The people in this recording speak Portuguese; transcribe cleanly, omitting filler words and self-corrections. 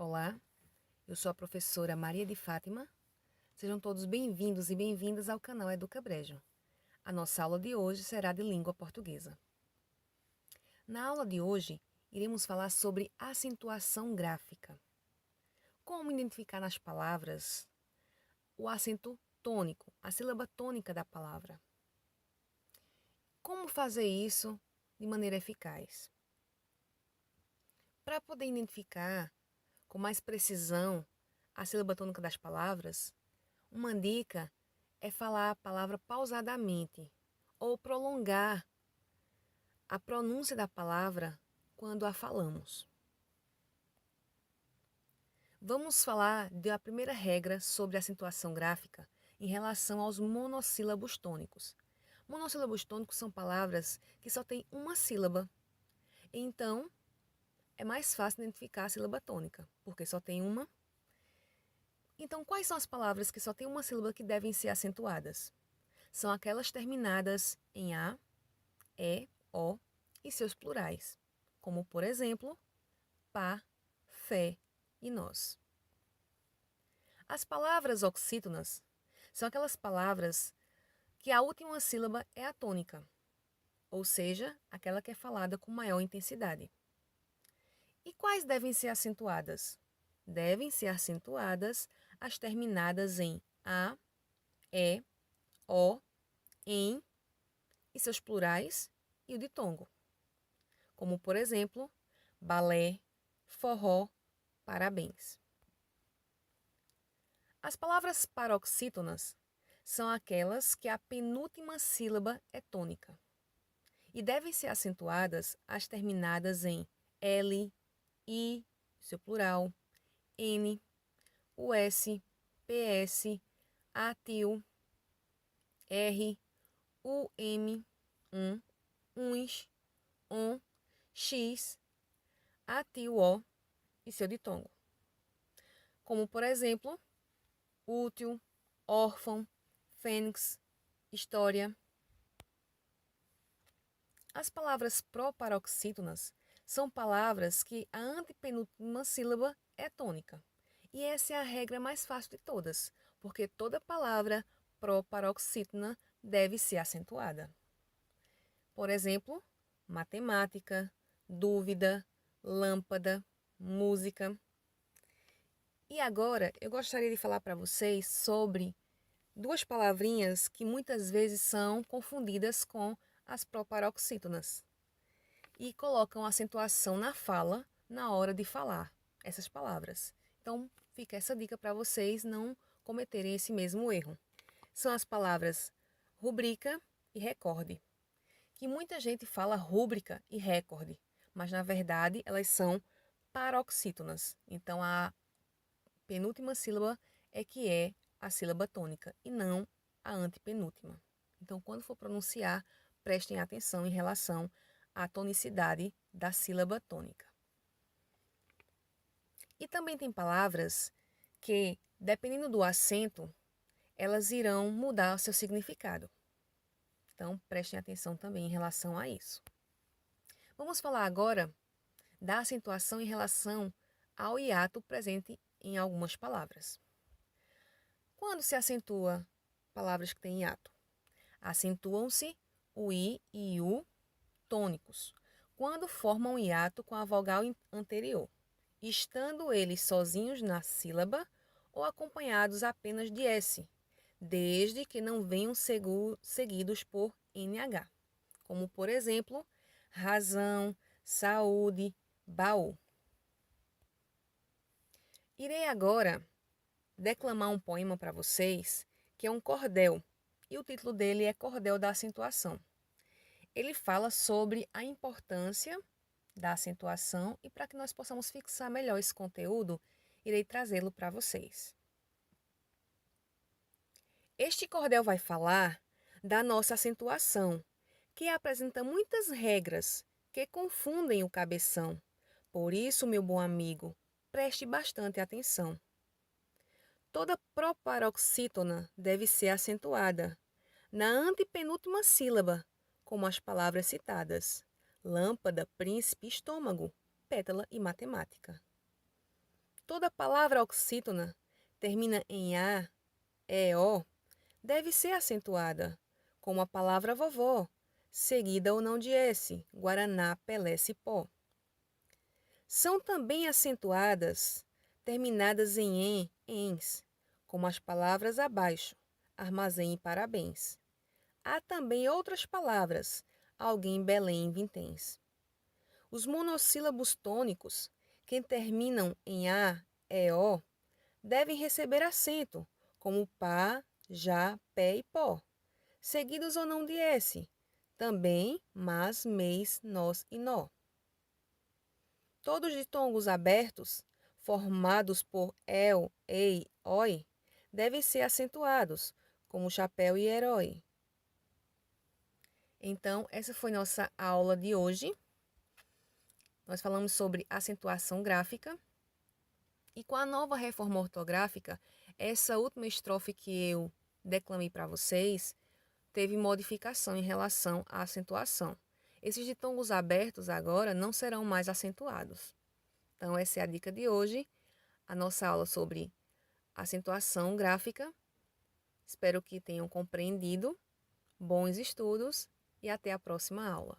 Olá, eu sou a professora Maria de Fátima. Sejam todos bem-vindos e bem-vindas ao canal Educa Brejo. A nossa aula de hoje será de língua portuguesa. Na aula de hoje, iremos falar sobre acentuação gráfica. Como identificar nas palavras o acento tônico, a sílaba tônica da palavra. Como fazer isso de maneira eficaz? Para poder identificar com mais precisão a sílaba tônica das palavras, uma dica é falar a palavra pausadamente ou prolongar a pronúncia da palavra quando a falamos. Vamos falar da primeira regra sobre acentuação gráfica em relação aos monossílabos tônicos. Monossílabos tônicos são palavras que só têm uma sílaba. Então, é mais fácil identificar a sílaba tônica, porque só tem uma. Então, quais são as palavras que só têm uma sílaba que devem ser acentuadas? São aquelas terminadas em A, E, O e seus plurais, como, por exemplo, pá, fé e nós. As palavras oxítonas são aquelas palavras que a última sílaba é a tônica, ou seja, aquela que é falada com maior intensidade. E quais devem ser acentuadas? Devem ser acentuadas as terminadas em A, E, O, em e seus plurais e o ditongo, como, por exemplo, balé, forró, parabéns. As palavras paroxítonas são aquelas que a penúltima sílaba é tônica e devem ser acentuadas as terminadas em L, I, seu plural, N, US, PS, ATIL, R, UM, uns, ON, X, ATIL-O e seu ditongo. Como, por exemplo, útil, órfão, fênix, história. As palavras proparoxítonas são palavras que a antepenúltima sílaba é tônica. E essa é a regra mais fácil de todas, porque toda palavra proparoxítona deve ser acentuada. Por exemplo, matemática, dúvida, lâmpada, música. E agora eu gostaria de falar para vocês sobre duas palavrinhas que muitas vezes são confundidas com as proparoxítonas e colocam acentuação na fala na hora de falar essas palavras. Então, fica essa dica para vocês não cometerem esse mesmo erro. São as palavras rubrica e recorde, que muita gente fala rúbrica e recorde, mas na verdade elas são paroxítonas. Então, a penúltima sílaba é que é a sílaba tônica e não a antepenúltima. Então, quando for pronunciar, prestem atenção em relação à tonicidade da sílaba tônica. E também tem palavras que, dependendo do acento, elas irão mudar o seu significado. Então, prestem atenção também em relação a isso. Vamos falar agora da acentuação em relação ao hiato presente em algumas palavras. Quando se acentua palavras que têm hiato? Acentuam-se o I e o tônicos, quando formam hiato com a vogal anterior, estando eles sozinhos na sílaba ou acompanhados apenas de S, desde que não venham seguidos por NH, como, por exemplo, razão, saúde, baú. Irei agora declamar um poema para vocês, que é um cordel, e o título dele é Cordel da Acentuação. Ele fala sobre a importância da acentuação e para que nós possamos fixar melhor esse conteúdo, irei trazê-lo para vocês. Este cordel vai falar da nossa acentuação, que apresenta muitas regras que confundem o cabeção. Por isso, meu bom amigo, preste bastante atenção. Toda proparoxítona deve ser acentuada na antepenúltima sílaba, como as palavras citadas: lâmpada, príncipe, estômago, pétala e matemática. Toda palavra oxítona termina em A, E, O, deve ser acentuada, como a palavra vovó, seguida ou não de S, Guaraná, Pelé, Cipó. São também acentuadas, terminadas em ens, como as palavras abaixo, armazém e parabéns. Há também outras palavras, alguém, Belém, vinténs. Os monossílabos tônicos, que terminam em A, E, O, devem receber acento, como pá, já, pé e pó, seguidos ou não de S, também, mas, mês, nós e nó. Todos ditongos abertos, formados por el, ei, oi, devem ser acentuados, como chapéu e herói. Então, essa foi nossa aula de hoje. Nós falamos sobre acentuação gráfica. E com a nova reforma ortográfica, essa última estrofe que eu declamei para vocês teve modificação em relação à acentuação. Esses ditongos abertos agora não serão mais acentuados. Então, essa é a dica de hoje, a nossa aula sobre acentuação gráfica. Espero que tenham compreendido. Bons estudos e até a próxima aula.